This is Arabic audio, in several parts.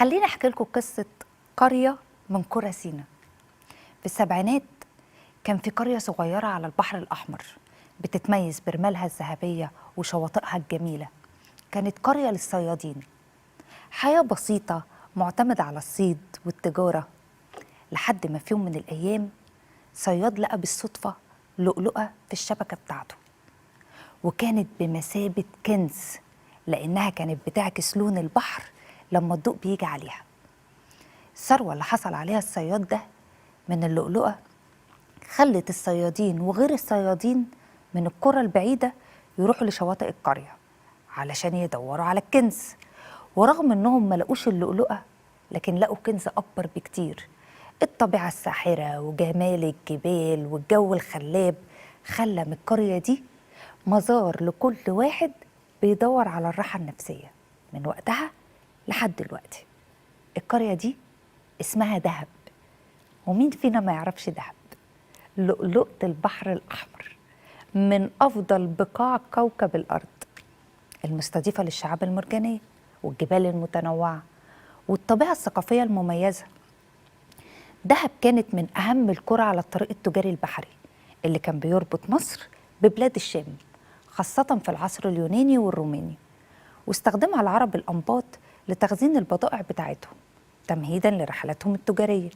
خليني احكي لكم قصه قريه من قرى سيناء. في السبعينات كان في قريه صغيره على البحر الاحمر بتتميز برمالها الذهبيه وشواطئها الجميله. كانت قريه للصيادين، حياه بسيطه معتمده على الصيد والتجاره، لحد ما في يوم من الايام صياد لقى بالصدفه لؤلؤه في الشبكه بتاعته، وكانت بمثابه كنز لانها كانت بتعكس لون البحر لما الضوء بيجي عليها. الثروة اللي حصل عليها الصياد ده من اللؤلؤة خلت الصيادين وغير الصيادين من القرى البعيدة يروحوا لشواطئ القرية علشان يدوروا على الكنز. ورغم انهم ما لقوش اللؤلؤة لكن لقوا كنز اكبر بكتير. الطبيعة الساحرة وجمال الجبال والجو الخلاب خلى من القرية دي مزار لكل واحد بيدور على الراحة النفسية. من وقتها لحد دلوقتي القرية دي اسمها دهب. ومين فينا ما يعرفش دهب؟ لؤلؤة البحر الأحمر، من أفضل بقاع كوكب الأرض، المستضيفة للشعاب المرجانية والجبال المتنوعة والطبيعة الثقافية المميزة. دهب كانت من أهم القرى على الطريق التجاري البحري اللي كان بيربط مصر ببلاد الشام، خاصة في العصر اليوناني والروماني، واستخدمها العرب الأنباط لتخزين البضائع بتاعتهم تمهيدا لرحلاتهم التجارية.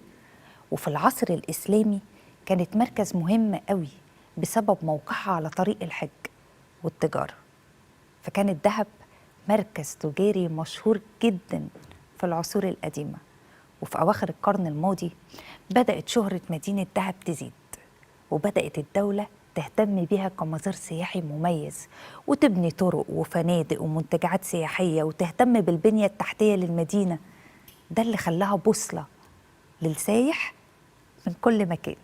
وفي العصر الإسلامي كانت مركز مهم قوي بسبب موقعها على طريق الحج والتجارة. فكانت دهب مركز تجاري مشهور جدا في العصور القديمة. وفي أواخر القرن الماضي بدأت شهرة مدينة دهب تزيد، وبدأت الدولة تهتم بيها كمزار سياحي مميز، وتبني طرق وفنادق ومنتجعات سياحية، وتهتم بالبنية التحتية للمدينة. ده اللي خلاها بوصلة للسايح من كل مكان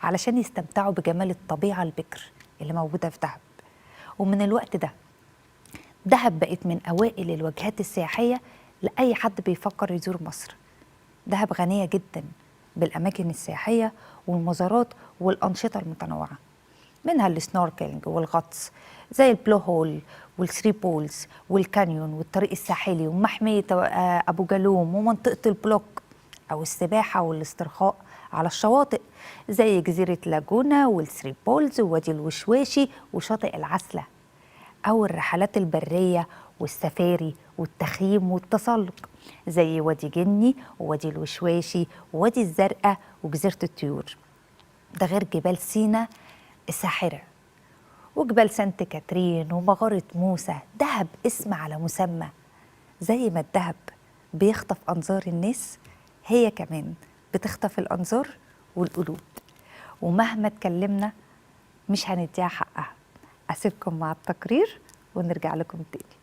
علشان يستمتعوا بجمال الطبيعة البكر اللي موجودة في دهب. ومن الوقت ده دهب بقت من أوائل الوجهات السياحية لأي حد بيفكر يزور مصر. دهب غنية جدا بالأماكن السياحية والمزارات والأنشطة المتنوعة، منها السنوركلينج والغطس زي البلو هول والثري بولز والكانيون والطريق الساحلي ومحمية أبو جالوم ومنطقة البلوك، أو السباحة والاسترخاء على الشواطئ زي جزيرة لاجونا والثري بولز ووادي الوشواشي وشاطئ العسلة، أو الرحلات البرية والسفاري والتخييم والتسلق زي وادي جني ووادي الوشواشي ووادي الزرقاء وجزيرة الطيور. ده غير جبال سينا الساحرة وجبال سانت كاترين ومغارة موسى. دهب اسم على مسمى. زي ما الدهب بيخطف أنظار الناس، هي كمان بتخطف الأنظار والقلوب، ومهما اتكلمنا مش هنديها حقها. أسيبكم مع التقرير ونرجع لكم تاني.